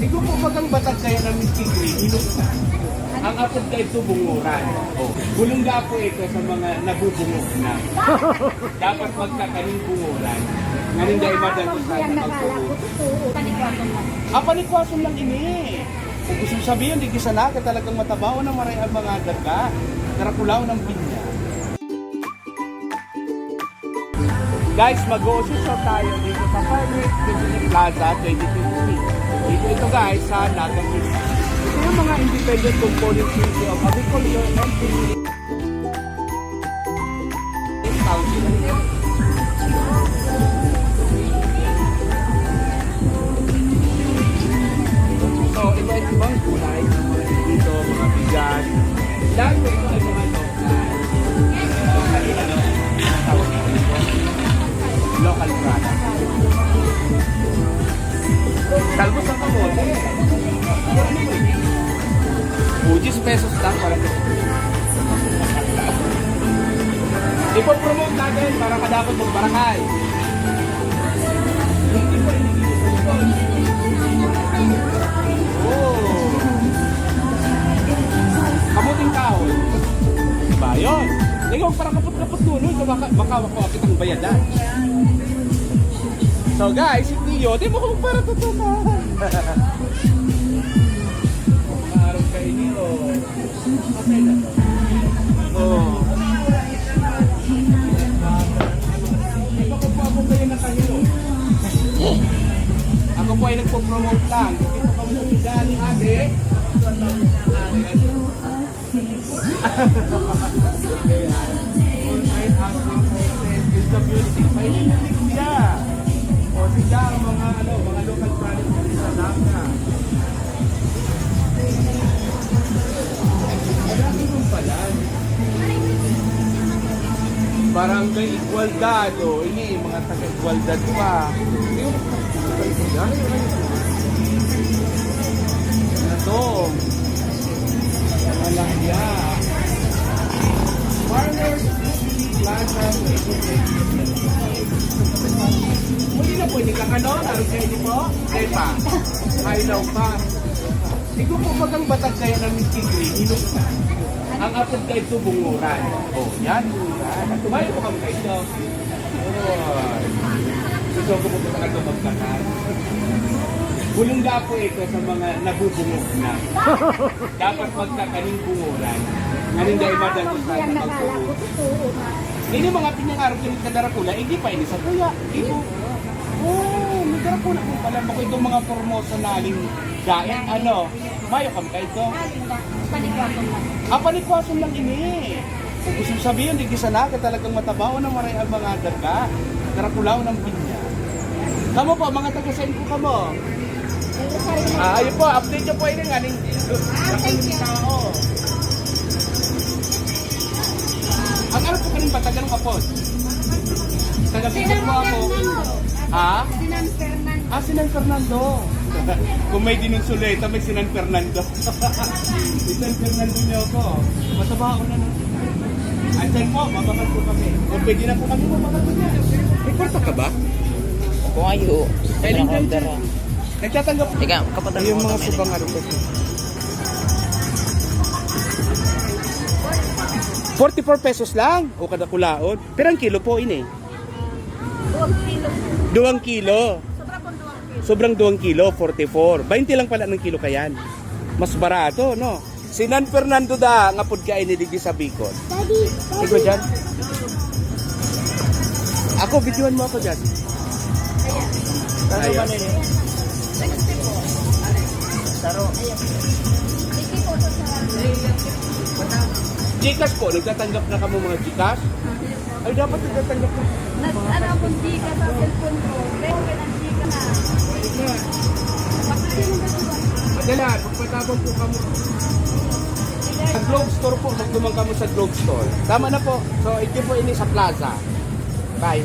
Ikaw po bagang batag kaya ng Miskigri, hilok na. Ang apod ka ito bunguran. Bulungga po ito sa mga nabubungok na. Dapat magkakaning bunguran. Ngayon dahil madalusan na magpulong. Panikwason lang ini. Kung gusto sabihin, di kisa na ka talagang matabaw na maray ang mga daga. Karakulaw ng pinya. Guys, mag-o-social tayo dito sa Farmers Community Plaza 2023. Ito guys, sa Nagang Hills. Ito yung mga independent component Ministry of Agriculture and Community Council. So, iba-ibang kulay. Dito, mga bigas. Lahat po ito ay mga local product. Talbos ang kamote. $10 pesos lang para ito. Ipopromote natin para kadapot magbarangay. Oh. Kamuting kahoy. Diba yun? Ikaw parang kapot-kapot dulo. Baka kitang bayadan. So guys, hindi yun. Di mo kung para totoo ka. Araw kayo niyo. Okay na to. Oh. Ako kayo na kayo. Ako po ay nagpo-promote lang. Dito ka mo sa ni ate. Is the beauty. May nililig siya. O siya ang mga local products sa Naka. Marami mong pala. Barangay Igualdad. O ini, mga taga-Igualdad pa. Ito. Malaya. Farmers Plaza. Hindi na pwede kang ano? Naroon kayo niyo po? Kaya pa. Kailaw pa. Ikaw po bagang batag kaya ng Miskigri, hilok na. Ang apod ka ito bunguran. O, yan. At tumayo po kami kayo. Gusto ko po talaga magkakal. Bulungga po ito sa mga nabubungok na. Dapat magkakaning bunguran. Ngayon dahil madalusan na magpulong. Ini mga pinangarap yung kadarakula, hindi pa ini sa kuya. Ito. Oh, may darakula po pala. Bako itong mga promotionaling daing ano. Mayo kami kayo ito. Panikwason lang. Panikwason lang ini. Kung gusto sabihin, di kisa na ka talagang matabaw na maray ang mga daga. Karakulaw ng pinya. Kamo po, mga taga-sign po kamo. Ayun po, update nyo po ini nga. Thank you. Ang ano po kaning batagan ng kapon? Taga-Bicol po ako. Ha? Sinan Fernando. Sinan Fernando. Kung may dinunsuleta, may Sinan Fernando. Sinan Fernando niyo ako. Mataba ako na nun. Andiyan po, mabakal po kami. Kung pwede na po kami, mabakal po niya. May kwarta ka ba? Kung ayo. Kailan kayo dyan? Nagtatanggap po. Teka, kapatan Yung mo mga kami. subang ano po. 44 pesos lang o kada kulaon. Pero ang kilo po ini. 2 kilo. 2 kilo. Sobra pong 2 kilo. Sobrang 2 kilo, 44. 20 lang pala ng kilo kayan. Mas barato, no? Sinan Fernando da, nga pod ka iniligi sa Bicol. Daddy. Ikaw dyan? Ako, videoan mo ako dyan. Ayan. Taro. Iki po to sa... Gcash po, nagtatanggap na kamo mga Gcash? Ay, dapat nagtatanggap na. Ano kung di ka sa cellphone ko. Pero pinansi ka na. Madala, magpatapon po kamo. Sa Globe Store po, magdumang kamo sa Globe Store. Tama na po. So, ito po ini sa plaza. Bye.